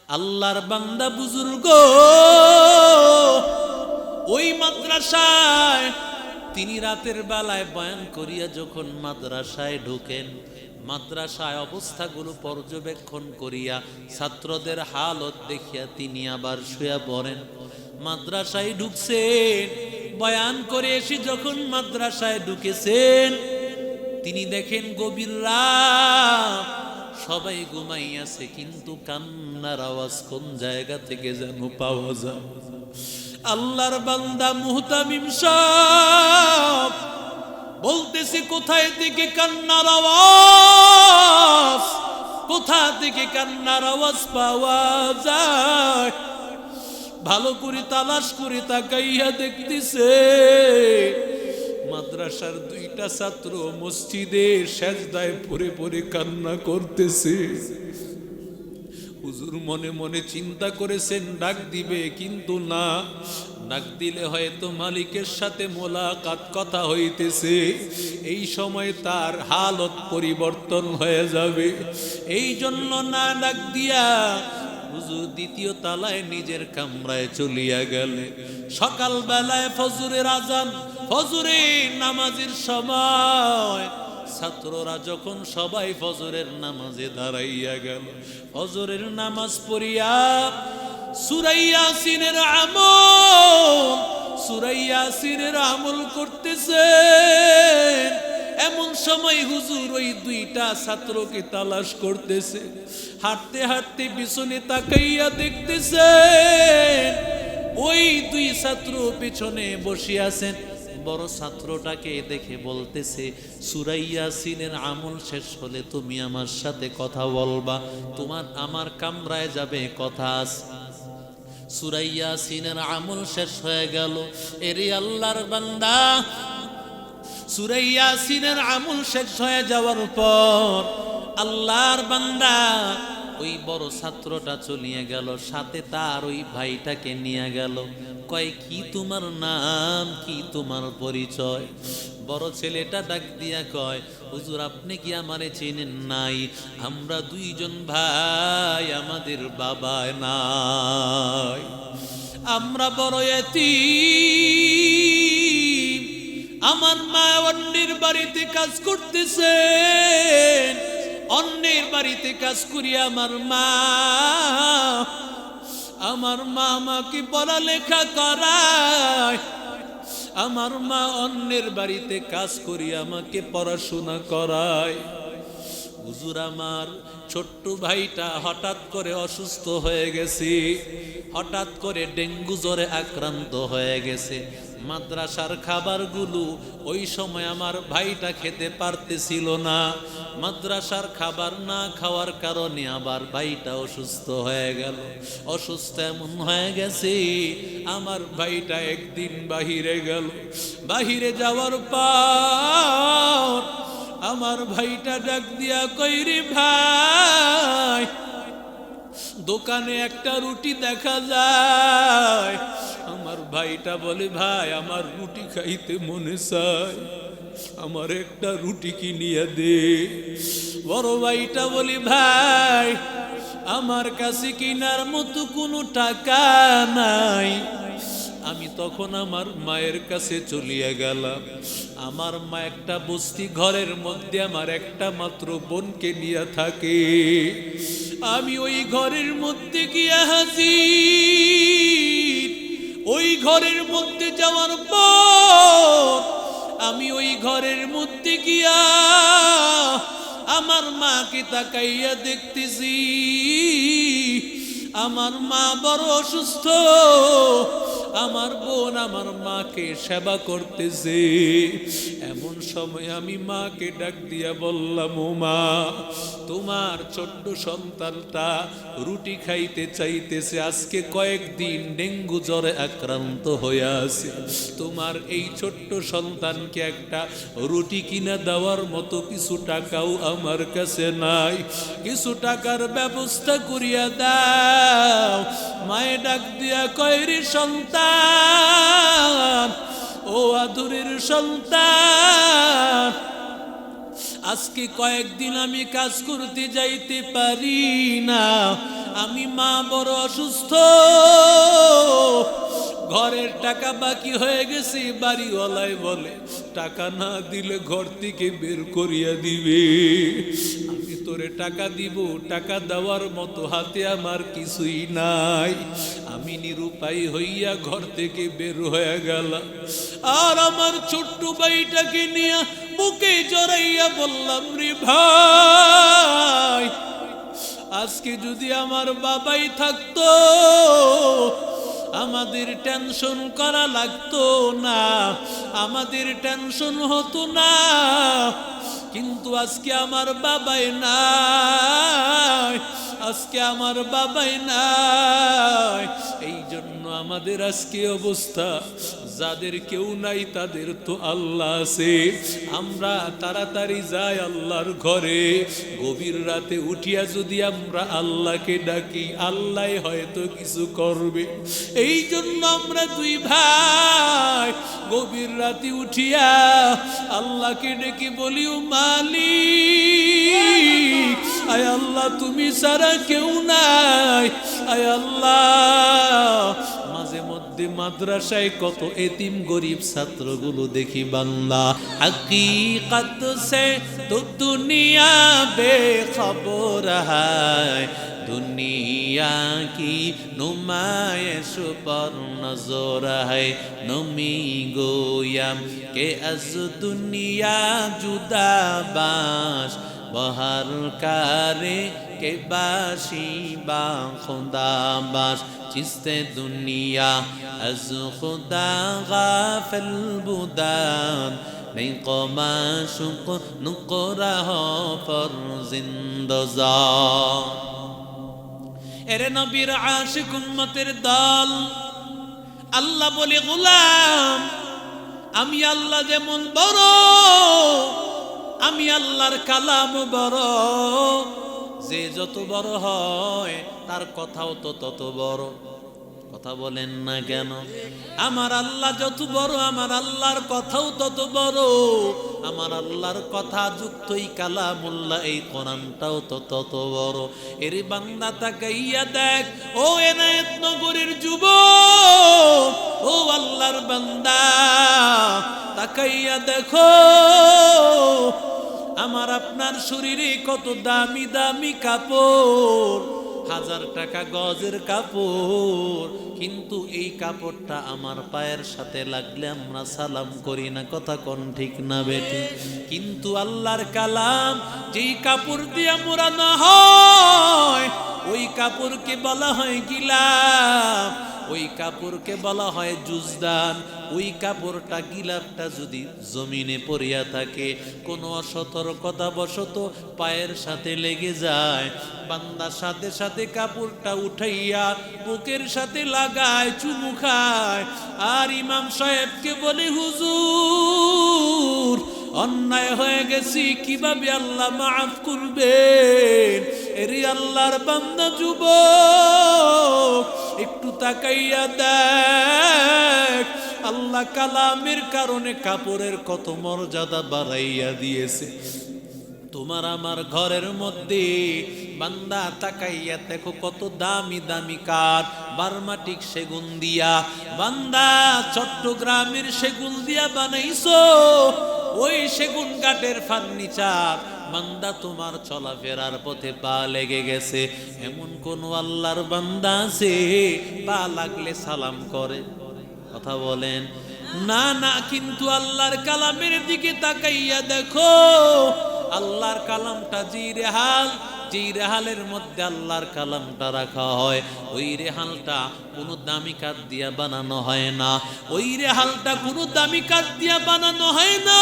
আল্লাহর বান্দা বুজুর্গ ওই মাদ্রাসায় তিনি রাতের বেলায় বয়ান করিয়া যখন মাদ্রাসায় ঢোকেন, মাদ্রাসায় অবস্থাগুলো পর্যবেক্ষণ করিয়া ছাত্রদের হালত দেখিয়া তিনি আবার শুয়ে পড়েন। মাদ্রাসায় ঢুকছেন, বয়ান করে এসে যখন মাদ্রাসায় ঢুকেছেন, তিনি দেখেন গভীর রাত, সবাই ঘুমাইয়াছে, কিন্তু কান্নার আওয়াজ কোন জায়গা থেকে যেন পাওয়া যায়। আল্লাহর বান্দা মুহতামিম সাহেব বলতেছে, কোথায় থেকে কান্নার আওয়াজ, কোথা থেকে কান্নার আওয়াজ পাওয়া যায়? ভালো করে তালাশ করে তাকাইয়া দেখতেছে মাদ্রাসার দুইটা ছাত্র মসজিদের সেজদায় পড়ে পড়ে কান্না করতেছে। হুজুর মনে মনে চিন্তা করেছেন ডাক দিবে, কিন্তু না, ডাক দিলে হয়তো মালিকের সাথে মোলাকাত কথা হইতেছে, এই সময় তার হালত পরিবর্তন হয়ে যাবে। এই জন্য না ডাক দিয়া হুজুর দ্বিতীয় তলায় নিজের কামরায় চলিয়া গেলে। সকাল বেলায় ফজরের আজান, ফজরের নামাজের সময় ছাত্ররা যখন সবাই ফজরের নামাজে দাঁড়াইয়া গেল, ফজরের নামাজ পড়িয়া সূরা ইয়াসিনের আমল, সূরা ইয়াসিনের আমল করতেছেন। এমন সময় হুজুর ওই দুইটা ছাত্রকে তালাশ করতেছে, হাঁটতে হাঁটতে পিছনে তাকাইয়া দেখতেছেন ওই দুই ছাত্র পিছনে বসে আছেন। বড় ছাত্রটাকে দেখে বলতেছে, সূরা ইয়াসিনের আমল শেষ হলে তুমি আমার সাথে কথা বলবা, তোমার আমার কামরায় যাবে, কথা আছে। সূরা ইয়াসিনের আমল শেষ হয়ে গেল। এরে আল্লাহর বান্দা, সূরা ইয়াসিনের আমল শেষ হয়ে যাওয়ার পর আল্লাহর বান্দা ওই বড় ছাত্রটা চলিয়ে গেল, সাথে তার ওই ভাইটাকে নিয়ে গেল। কয়, কি তোমার নাম, কি তোমার পরিচয়? বড় ছেলেটা ডাক দিয়া কয়, হুজুর আপনি কি আমারে চেনেন নাই? আমরা দুইজন ভাই, আমাদের বাবা নাই, আমরা বড় এতিম। আমার মা অন্যের বাড়িতে কাজ করতেছেন, অন্যের বাড়িতে কাজ করি আমার মা আমাকে পড়ালেখা করায়, আমার মা অন্যের বাড়িতে কাজ করি আমাকে পড়াশোনা করায়। হুজুর আমার ছোট্ট ভাইটা হঠাৎ করে অসুস্থ হয়ে গেছে, হঠাৎ করে ডেঙ্গু জ্বরে আক্রান্ত হয়ে গেছে। মাদ্রাসার খাবারগুলো ওই সময় আমার ভাইটা খেতে পারতেছিল না, মাদ্রাসার খাবার না খাওয়ার কারণে আবার ভাইটা অসুস্থ হয়ে গেল। অসুস্থ এমন হয়ে গেছে, আমার ভাইটা একদিন বাহিরে গেল। বাহিরে যাওয়ার পর আমার ভাইটা ডাক দিয়া কই, রে ভাই, দোকানে একটা রুটি দেখা যায়। আমার ভাইটা বলে, ভাই আমার রুটি খাইতে মনে চায়, আমার একটা রুটি কিনিয়া দে। বড় ভাইটা বলি, ভাই আমার কাছে কিনার মতো কোনো টাকা নাই। আমি তখন আমার মায়ের কাছে চলিয়া গেলাম। আমার মা একটা বস্তি ঘরের মধ্যে আমার একটা মাত্র বোনকে নিয়ে থাকে। আমি ওই ঘরের মধ্যে গিয়া হাজির। ওই ঘরের মধ্যে যাওয়ার পর আমি ওই ঘরের মধ্যে গিয়া আমার মাকে তাকাইয়া দেখতেছি, আমার মা বড় অসুস্থ। আমার বোন আমার মাকে সেবা করতেছে। এমন সময় আমি মাকে ডাক দিয়া বললাম, ও মা, তোমার ছোট্ট সন্তানটা রুটি খাইতে চাইতেছে, আজকে কয়েকদিন ডেঙ্গু জ্বরে আক্রান্ত হয়ে আছে। তোমার এই ছোট্ট সন্তানকে একটা রুটি কিনা দেওয়ার মতো কিছু টাকাও আমার কাছে নাই, কিছু টাকার ব্যবস্থা করিয়া দাও। মায়ে ডাক দিয়া কয়, রে সন্তান, ও আদরের সন্তান, আজকে কয়েকদিন আমি কাজ করতে যাইতে পারি না, আমি মা বড় অসুস্থ, ঘরের টাকা বাকি হয়ে গেছে। বাড়িওয়ালায় বলে টাকা না দিলে ঘর থেকে বের করিয়া দিবে। আমি তোরে টাকা দিব, টাকা দেওয়ার মতো হাতে আমার কিছুই নাই। আমি নিরুপায় হইয়া ঘর থেকে বের হয়ে গেলাম। আর আমার ছোট্ট ভাইটাকে নিয়ে বুকে জড়াইয়া বললাম, রে ভাই, আজকে যদি আমার বাবাই থাকতো আমাদের টেনশন করা লাগতো না, আমাদের টেনশন হতো না। কিন্তু আজকে আমার বাবাই নাই, আজকে আমার বাবাই নাই। এই জন্য আমাদের আজকে অবস্থা। যাদের কেউ নাই তাদের তো আল্লাহ আছে। আমরা তাড়াতাড়ি যাই আল্লাহর ঘরে। গভীর রাতে উঠিয়া যদি আমরা আল্লাহকে ডাকি, আল্লাহ হয়তো কিছু করবে। এই জন্য আমরা দুই ভাই গভীর রাতে উঠিয়া আল্লাহকে ডেকে বলি, ও মালিক, আয় আল্লাহ তুমি ছাড়া কেউ নাই। আয় আল্লাহ, মাঝে মধ্যে মাদ্রাসায় কত এতিম গরিব ছাত্রগুলো দেখি, বান্দা হकीकत से तो दुनिया बेखबर है, दुनिया की नुमाइश पर नजर है। नमी गोयम के अज दुनिया जुदा बाश बहर कारे के बाशी बा खुदा बाश, चिस्ते दुनिया अज खुदा गाफिल बुदान नहीं कमाशुक नुकरा हो पर जिंदजा। এরে নবীর আশিক উম্মতের দল, আল্লাহ বলে, গোলাম আমি আল্লাহ যেমন বড়, আমি আল্লাহর কালাম বড়। যে যত বড় হয় তার কথাও তো তত বড়। কথা বলেন না কেন? আমার আল্লাহ যত বড়, আমার আল্লাহর কথাও তত বড়। আমার আল্লাহর কথা যুক্তই কালামুল্লাহ, এই কোরআনটাও তো তত বড়। এর বান্দা তাকাইয়া দেখ, ও এনায়েত নগরের যুবক, ও আল্লাহর বান্দা তাকাইয়া দেখো, আমার আপনার শরীরে কত দামি দামি কাপড়, 1000 টাকা গজের কাপড়, কিন্তু এই কাপড়টা আমার পায়ের সাথে লাগলে আমরা সালাম করি না। কথা কোন ঠিক না বেটি? কিন্তু আল্লাহর কালাম যেই কাপড় দিয়ে মোড়ানো হয়, ওই কাপড়কে বলা হয় গিলাফ, ওই কাপড়কে বলা হয় জুজদান। ওই কাপড়টা, গিলাফটা যদি জমিনে পড়িয়া থাকে, কোনো অসতর্কতা বশত পায়ের সাথে লেগে যায়, বান্দা সাথে সাথে কাপড়টা উঠাইয়া বুকের সাথে লাগায়, চুমু খায়, আর ইমাম সাহেবকে বলে, হুজুর অন্যায় হয়ে গেছি, কিভাবে আল্লাহ মাফ করবেন? এরি আল্লাহর বান্দা যুবক, একটু তাকাইয়া দেখ, আল্লাহ কালামের কারণে কাপড়ের কত মর্যাদা বাড়াইয়া দিয়েছে। তোমার আমার ঘরের মধ্যে বান্দা তাকাইয়া দেখো কত দামি দামি কাঠ, বার্মাটিক সেগুন দিয়া, বান্দা চট্টগ্রামের সেগুন দিয়া বানাইছো। ওই সেগুন কাঠের ফার্নিচার বান্দা তোমার চলাফেরার পথে পা লেগে গেছে। এমন কোন আল্লাহর বান্দা আছে পা লাগলে সালাম করে? কথা বলেন না না। কিন্তু আল্লাহর কালামের দিকে তাকাইয়া দেখো, আল্লাহর কালামটা যেই রেহালের মধ্যে আল্লাহর কালামটা রাখা হয়, ওই রেহালটা কোনো দামি কাঠ দিয়া বানানো হয় না। ওই রেহালটা কোনো দামি কাঠ দিয়া বানানো হয় না।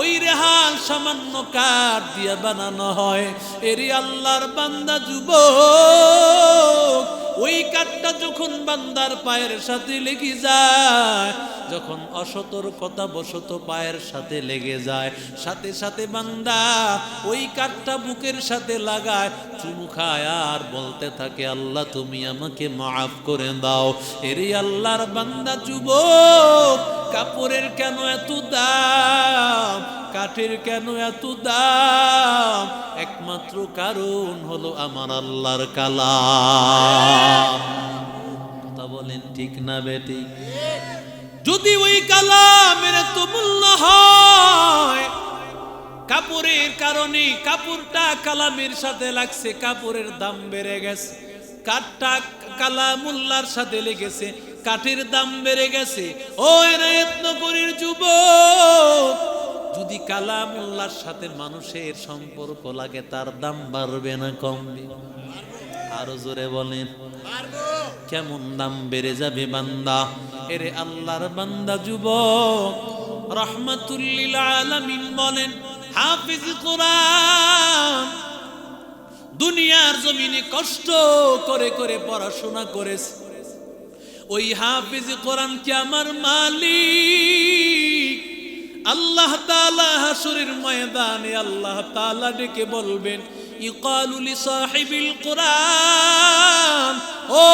ওই রেহাল সামান্য কাঠ দিয়া বানানো হয়। এরি আল্লাহর বান্দা যুবক, ওই কাঠটা যখন বান্দার পায়ের সাথে লেগে যায়, যখন অসতর্কতা বশত পায়ের সাথে লেগে যায়, সাথে সাথে বান্দা ওই কাঠটা বুকের সাথে লাগায়, চুমু খায়, আর বলতে থাকে, আল্লাহ তুমি আমাকে মাফ করে দাও। এরি আল্লাহর বান্দা যুবক, কাপড়ের কেন এত দাম? কাঠের কেন এত দাম? একমাত্র কারণ হলো আমার আল্লাহর কালাম। কথা বলেন ঠিক না বেঠিক? যদি ওই কালামের এত মূল্য হয়, কাপড়ের কারণে, কাপড়টা কালামের সাথে লাগছে, কাপড়ের দাম বেড়ে গেছে। কাঠটা কালামুল্লাহর সাথে লেগেছে, কাঠের দাম বেড়ে গেছে। ও এনায়েতনগরীর যুবক, যদি কালামুল্লাহর সাথে মানুষের সম্পর্ক লাগে, তার দাম বাড়বে না কমবে? আরো জোরে বলেন। কেমন দাম বেড়ে যাবে বান্দা? এরে আল্লাহর বান্দা যুবক, রাহমাতুল লিল আলামিন বলেন, হাফিজ কোরআন দুনিয়ার জমিনে কষ্ট করে করে পড়াশোনা করেছে। ওই হাফিজ কোরআন কি আমার মালিক আল্লাহ তাআলা হাসরের ময়দানে আল্লাহ তাআলা ডেকে বলবেন, ইকালু লিসাহিবিল কোরআন, ও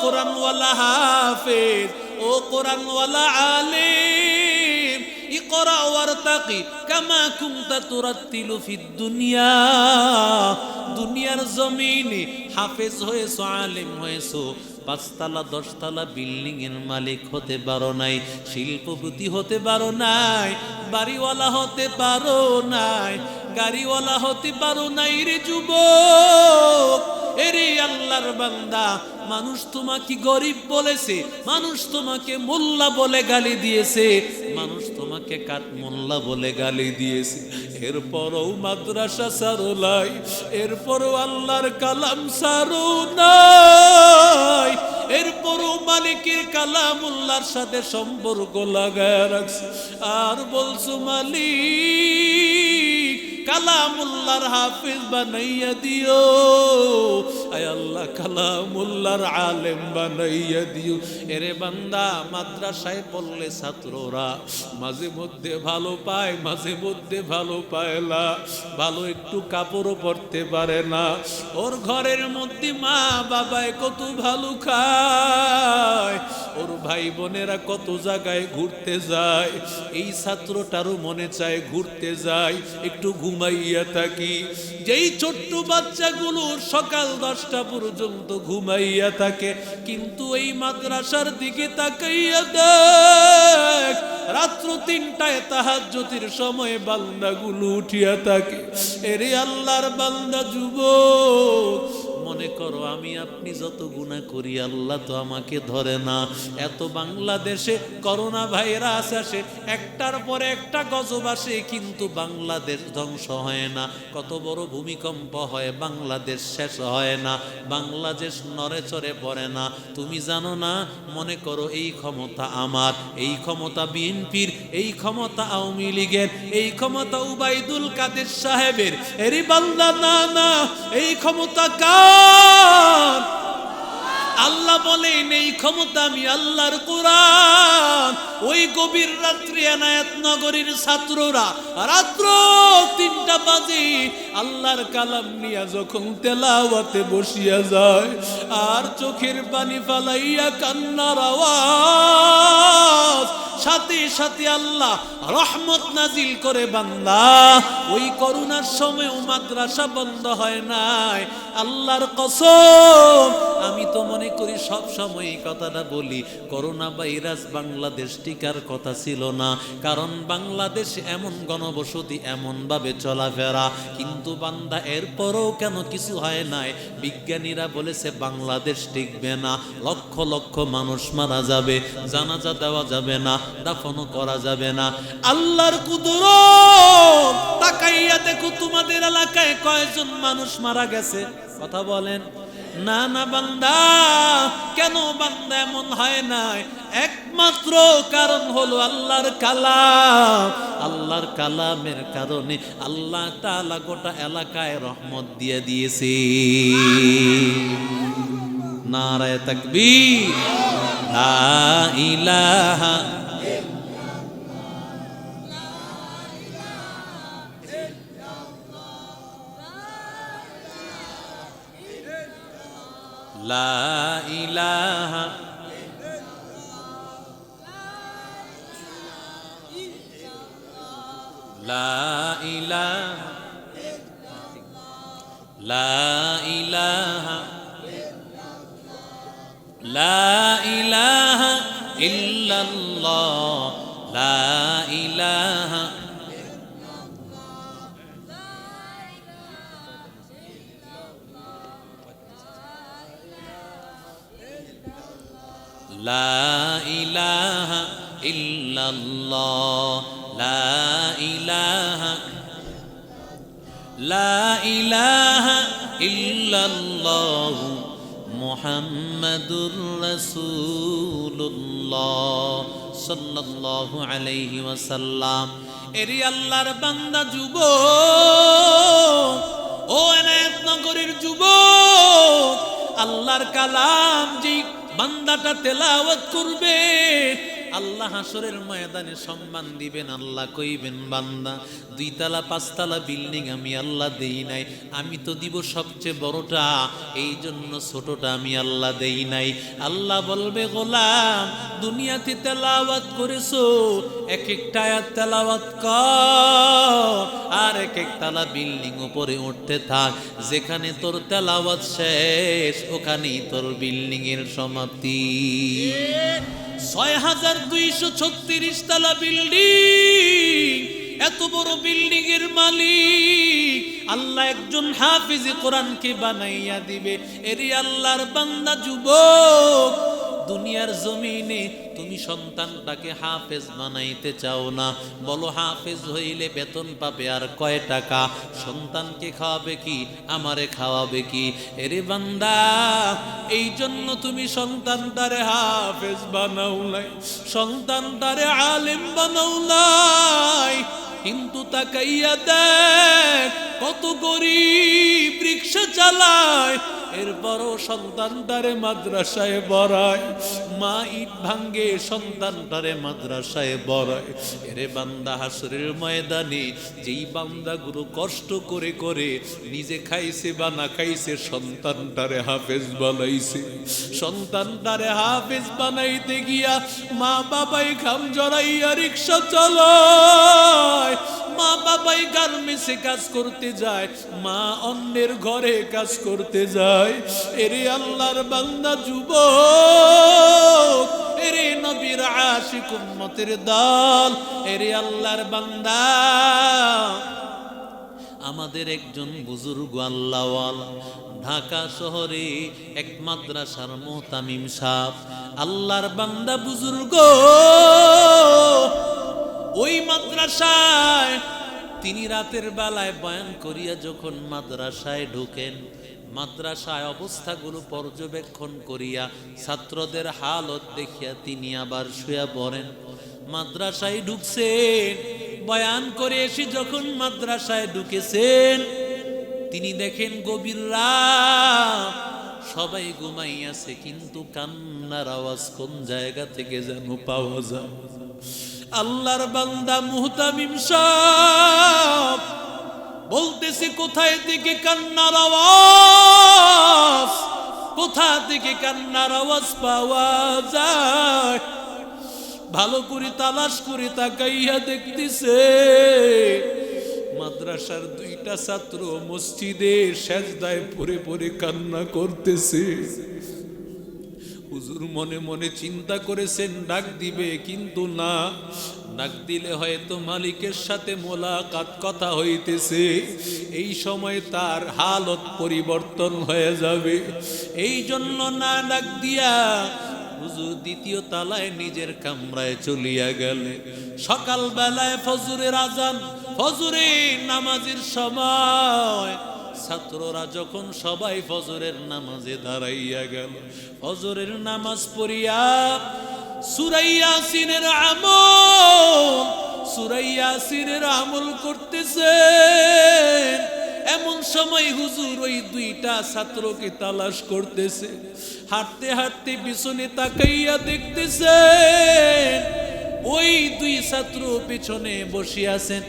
কোরআনওয়ালা হাফেজ, ও কোরআনওয়ালা আলেম, ইকরা ওয়ারতাকি কামা কুনতা তুরাত্তিলু ফিদ দুনিয়া। দুনিয়ার জমিনে হাফেজ হয়েছো, আলেম হয়েছো, 5 তলা 10 তলা বিল্ডিং এর মালিক হতে পারো নাই, শিল্পপতি হতে পারো নাই, বাড়িওয়ালা হতে পারো নাই, গাড়িওয়ালা হতে পারো নাই রে যুবক। এরে আল্লাহর বান্দা, মানুষ তোমাকে গরিব বলেছে, মানুষ তোমাকে মোল্লা বলে গালি দিয়েছে, মানুষ তোমাকে কাঠ মোল্লা বলে গালি দিয়েছে, এরপরও মাদ্রাসা ছাড়ো নাই, এরপরও আল্লাহর কালাম ছাড়ো নাই, এরপরও মালিকের কালামুল্লাহর সাথে সম্পর্ক লাগায় রাখছে। আর বলছো মালিক কালামুল্লাহর হাফিজ বানাইয়া দিও, আয় আল্লাহ কালামুল্লাহর আলেম বানাইয়া দিও। এরে বান্দা, মাদ্রাসায় পড়লে ছাত্ররা মাঝে মধ্যে ভালো পায়, মাঝে মধ্যে ভালো পায় না, ভালো একটু কাপড়ও পরতে পারে না। ওর ঘরের মধ্যে মা বাবায় কত ভালো খায়, ওর ভাই বোনেরা কত জায়গায় ঘুরতে যায়, এই ছাত্রটারও মনে চায় ঘুরতে যায়, একটু ঘুমাইয়া থাকি। যেই ছোট্ট বাচ্চাগুলো সকাল 10টা পর্যন্ত ঘুমাইয়া থাকে, কিন্তু এই মাদ্রাসার দিকে তাকাইয়া দেখ, রাত্র 3টায় তাহাজ্জুদের সময় বান্দাগুলো উঠিয়া থাকে। এরে আল্লাহর বান্দা যুবক, মনে করো আমি আপনি যত গুনাহ করি আল্লাহ তো আমাকে ধরে না। এত বাংলাদেশে করোনা ভাইরাস আসে, একটার পরে একটা গজব আসে, কিন্তু বাংলাদেশ ধ্বংস হয় না। কত বড় ভূমিকম্প হয়, বাংলাদেশ শেষ হয় না, বাংলাদেশ নড়ে চড়ে পড়ে না। তুমি জানো না? মনে করো এই ক্ষমতা আমার, এই ক্ষমতা বিএনপির, এই ক্ষমতা আওয়ামী লীগের, এই ক্ষমতা উবাইদুল কাদের সাহেবের। এরি বান্দা না না, এই ক্ষমতা কার? আল্লাহ বলেন এই ক্ষমতা আমি আল্লাহর। কোরআন ওই গভীর রাত্রি এনায়েতনগরীর ছাত্ররা রাত্র 3টা বাজে আল্লাহর কালাম নিয়ে যখন তেলাওয়াতে বসিয়া যায়, আর চোখের পানি ফালাইয়া কান্নার আওয়াজ, সাথে সাথে আল্লাহ রহমত নাজিল করে। বান্দা, ওই করোনার সময় মাদ্রাসা বন্ধ হয় নাই। আল্লাহর কসম, আমি তো মনে করি সব সময় এই কথাটা বলি, করোনা ভাইরাস বাংলাদেশ টিকার কথা ছিল না, কারণ বাংলাদেশ এমন গণবসতি, এমন ভাবে চলাফেরা, কিন্তু বান্দা এরপরও কেন কিছু হয় নাই? বিজ্ঞানীরা বলেছে বাংলাদেশ টিকবে না, লক্ষ লক্ষ মানুষ মারা যাবে, জানাজা দেওয়া যাবে না, দাফনও করা যাবে না। আল্লাহর কুদরত, তাকাইয়া দেখো তোমাদের এলাকায় কয়জন মানুষ মারা গেছে? কথা বলেন না না বান্দা। কেন বান্দা এমন হয় নাই? একমাত্র কারণ হলো আল্লাহর কালাম। আল্লাহর কালামের কারণে আল্লাহ তাআলা গোটা এলাকায় রহমত দিয়ে দিয়েছে। নারায়ে তাকবীর, লা ইলাহা লা ইলাহা লা ইলাহা লা ইলাহা লা ইলাহা ইল্লাল্লাহ লা ইলাহা লা ইলাহা ইল্লাল্লাহ লা ইলাহা লা ইলাহা ইল্লাল্লাহ মুহাম্মাদুর রাসূলুল্লাহ সাল্লাল্লাহু আলাইহি ওয়াসাল্লাম। এরি আল্লাহর বান্দা যুবক, ও এনায়েতনগরের যুবক, আল্লাহর কালাম যেই বান্দাটা তেলাওয়াত করবে আল্লাহ হাসরের ময়দানে সম্মান দিবেন। আল্লাহ কইবেন, বান্দা 2 তলা 5 তলা বিল্ডিং আমি আল্লাহ দেই নাই, আমি তো দিব সবচেয়ে বড়টা, এই জন্য ছোটটা আমি আল্লাহ দেই নাই। আল্লাহ বলবে, গোলাম দুনিয়াতে তেলাওয়াত করেছো, এক একটা আয়াত তেলাওয়াত কর, আর এক এক তলা বিল্ডিং উপরে উঠতে থাক, যেখানে তোর তেলাওয়াত শেষ ওখানেই তোর বিল্ডিং এর সমাপ্তি। 6236 তলা বিল্ডিং, এত বড় বিল্ডিং এর মালিক আল্লাহ একজন হাফিজে কোরআনকে বানাইয়া দিবে। এরি আল্লাহর বান্দা যুবক, দুনিয়ার জমিনে তুমি সন্তানটাকে হাফেজ বানাইতে চাও না, বলো হাফেজ হইলে বেতন পাবে আর কয় টাকা, সন্তানকে খাওয়াবে কি, আমারে খাওয়াবে কি? এরে বান্দা, এই জন্য তুমি সন্তানটারে হাফেজ বানাও নাই, সন্তানটারে আলেম বানাও নাই। কিন্তু তাকাইয়া দেখ কত গরিব রিকশা চালায়, এরপরও সন্তানটারে মাদ্রাসায় পড়ায়, মা ইট ভাঙ্গে সন্তানটারে মাদ্রাসায় পড়ায়। এরে বান্দা, হাসরের ময়দানে যেই বান্দাগুলো কষ্ট করে করে নিজে খাইছে বা না খাইছে, সন্তানটারে হাফেজ বানাইছে, সন্তানটারে হাফেজ বানাইতে গিয়া মা বাবাই খাম জড়াইয়া রিকশা চালায়, মা বাবাই গার্মেন্টসে কাজ করতে যায়, মা অন্যের ঘরে কাজ করতে যায়। এরে আল্লাহর বান্দা যুবক, এরে নবীর আশিক উম্মতের দল, এরে আল্লাহর বান্দা, আমাদের একজন বুজুর্গ আল্লাহওয়ালা ঢাকা শহরে এক মাদ্রাসার মুতামিম সাহেব, আল্লাহর বান্দা বুজুর্গ, ওই মাদ্রাসায় তিনি রাতের বেলায় বয়ান করিয়া যখন মাদ্রাসায় ঢুকেন, মাদ্রাসায় অবস্থাগুলো পর্যবেক্ষণ করিয়া ছাত্রদের হালত দেখিয়া তিনি আবার শুয়া পড়েন। মাদ্রাসায় ঢুকছেন, বয়ান করে এসে যখন মাদ্রাসায় ঢুকেছেন, তিনি দেখেন গভীর রাত, সবাই ঘুমাইয়াছে, কিন্তু কান্নার আওয়াজ কোন জায়গা থেকে যেন পাওয়া যায়। আল্লাহর বান্দা মুহতামিম সাহেব বলতেছে, কোথায় থেকে কান্নার আওয়াজ, কোথা থেকে কান্নার আওয়াজ পাওয়া যায়? ভালো করে তালাশ করে তাকাইয়া দেখতেছে, মাদ্রাসার 2টা ছাত্র মসজিদে সেজদায় পড়ে পড়ে কান্না করতেছে। হুজুর মনে মনে চিন্তা করেছেন ডাক দিবে, কিন্তু না, ডাক দিলে হয়তো মালিকের সাথে মোলাকাত কথা হইতেছে, এই সময় তার হালত পরিবর্তন হয়ে যাবে, এই জন্য না ডাক দিয়া হুজুর 2য় তলায় নিজের কামরায় চলিয়া গেলে। সকাল বেলায় ফজরের আজান, ফজরের নামাজের সময়, ছাত্ররা যখন সবাই ফজরের নামাজে দাঁড়াইয়া গেল, ফজরের নামাজ পড়িয়া সূরা ইয়াসিনের আমল, সূরা ইয়াসিনের আমল করতেছেন। এমন সময় হুজুর ওই 2টা ছাত্রকে তালাশ করতেছে, হাঁটতে হাঁটতে পিছনে তাকাইয়া দেখতেছেন ওই 2 ছাত্র পিছনে বসে আছেন।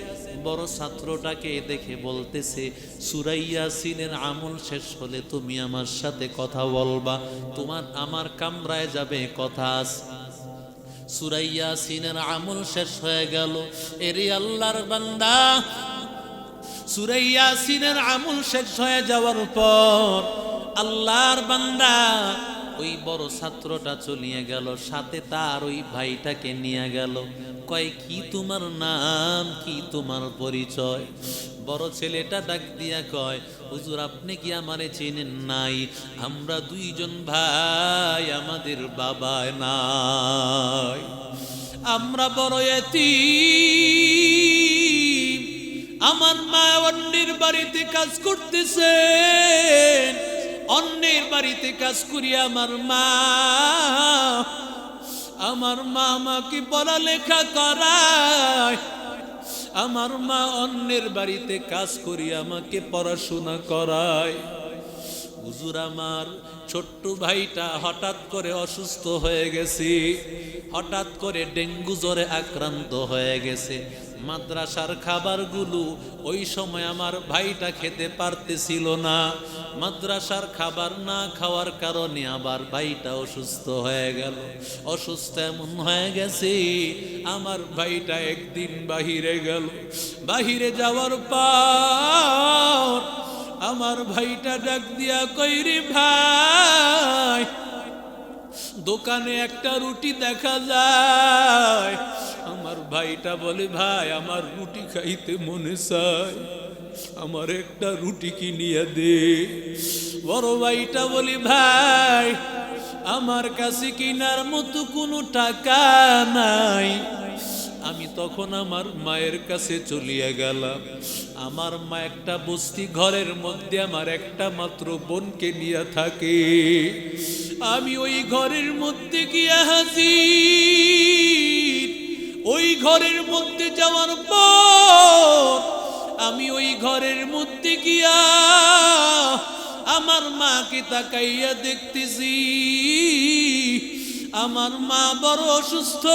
বড় ছাত্রটাকে দেখে বলতেছে, সূরা ইয়াসিনের আমল শেষ হলে তুমি আমার সাথে কথা বলবা, তোমার আমার কামরায় যাবে, কথা আছে। সূরা ইয়াসিনের আমল শেষ হয়ে গেল। এরে আল্লাহর বান্দা, সূরা ইয়াসিনের আমল শেষ হয়ে যাওয়ার পর আল্লাহর বান্দা ওই বড় ছাত্রটা চলিয়ে গেল, সাথে তার ওই ভাইটাকে নিয়ে গেল। কয়, কি তোমার নাম, কি তোমার পরিচয়? বড় ছেলেটা ডাক দিয়া কয়, হুজুর আপনি কি আমারে চেনেন নাই? আমরা দুইজন ভাই, আমাদের বাবা নাই, আমরা বড় এতিম। আমার মা অন্যের বাড়িতে কাজ করতেছেন, অন্যের বাড়িতে কাজ করি আমার মা আমাকে পড়ালেখা করায়। আমার মা অন্যের বাড়িতে কাজ করি আমাকে পড়াশোনা করায়। হুজুর আমার ছোট্ট ভাইটা হঠাৎ করে অসুস্থ হয়ে গেছে, হঠাৎ করে ডেঙ্গু জ্বরে আক্রান্ত হয়ে গেছে। মাদ্রাসার খাবারগুলো ওই সময় আমার ভাইটা খেতে পারতেছিল না। মাদ্রাসার খাবার না খাওয়ার কারণে আবার ভাইটা অসুস্থ হয়ে গেল। অসুস্থ এমন হয়ে গেছে, আমার ভাইটা একদিন বাহিরে গেল। বাহিরে যাওয়ার পর আমার ভাইটা ডাক দিয়া কইরি, ভাই দোকানে একটা রুটি দেখা যায়। আমার ভাইটা বলে, ভাই আমার রুটি খাইতে মনে চায়, আমার একটা রুটি কিনিয়া দে। বড় ভাইটা বলি, ভাই আমার কাছে কিনার মতো কোনো টাকা নাই। আমি তখন আমার মায়ের কাছে চলিয়া গেলাম। আমার মা একটা বস্তি ঘরের মধ্যে আমার একটা মাত্র বোনকে নিয়ে থাকে। আমি ওই ঘরের মধ্যে গিয়া হাজির। ওই ঘরের মধ্যে যাওয়ার পর আমি ওই ঘরের মধ্যে গিয়া আমার মাকে তাকাইয়া দেখতেছি। আমার মা বড় অসুস্থ,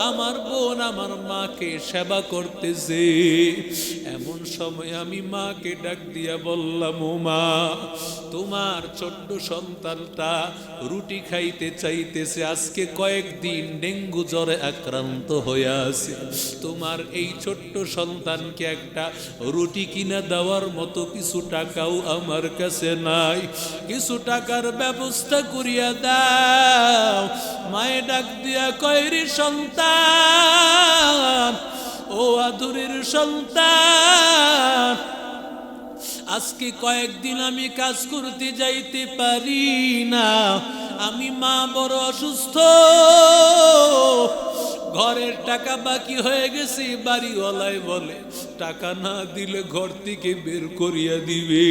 আমার বোন আমার মাকে সেবা করতেছে। এমন সময় আমি মাকে ডাক দিয়া বললাম, ও মা, তোমার ছোট্ট সন্তানটা রুটি খাইতে চাইতেছে, আজকে কয়েকদিন ডেঙ্গু জ্বরে আক্রান্ত হয়ে আছে। তোমার এই ছোট্ট সন্তানকে একটা রুটি কিনা দেওয়ার মতো কিছু টাকাও আমার কাছে নাই, কিছু টাকার ব্যবস্থা করিয়া দাও। মায়ে ডাক দিয়া কয়রি, সন্তান, ও আদরের সন্তান, আজকে কয়েকদিন আমি কাজ করতে যাইতে পারি না। আমি মা বড় অসুস্থ, ঘরের টাকা বাকি হয়ে গেছে। বাড়িওয়ালায় বলে টাকা না দিলে ঘর থেকে বের করিয়া দিবে।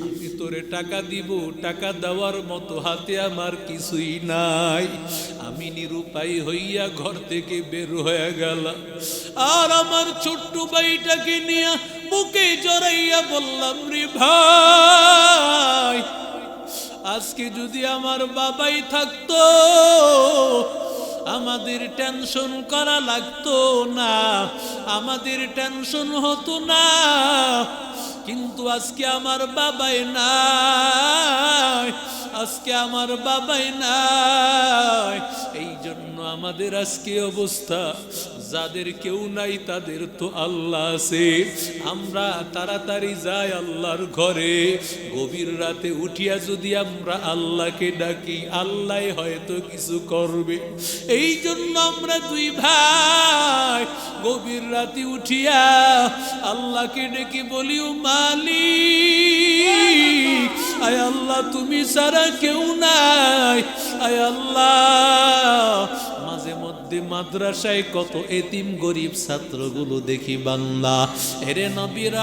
আমি তোরে টাকা দিব, টাকা দেওয়ার মতো হাতে আমার কিছুই নাই। আমি নিরুপায় হইয়া ঘর থেকে বের হয়ে গেলাম। আর আমার ছোট্ট ভাইটাকে নিয়ে বুকে জড়াইয়া বললাম, রে ভাই, আজকে যদি আমার বাবাই থাকতো আমাদের টেনশন করা লাগতো না, আমাদের টেনশন হতো না। কিন্তু আজকে আমার বাবাই নাই, আজকে আমার বাবাই নাই। এই জন্য আমাদের আজকে অবস্থা। যাদের কেউ নাই তাদের তো আল্লাহ আছে। আমরা তাড়াতাড়ি যাই আল্লাহর ঘরে। গভীর রাতে উঠিয়া যদি আমরা আল্লাহকে ডাকি, আল্লাহ হয়তো কিছু করবে। এই জন্য আমরা দুই ভাই গভীর রাতে উঠিয়া আল্লাহকে ডেকে বলি, ও মালিক, আয় আল্লাহ তুমি ছাড়া কেউ নাই। আয় আল্লাহ, মাঝে মধ্যে মাদ্রাসায় কত এতিম গরিব ছাত্রগুলো দেখি বাংলা, এরে নবীর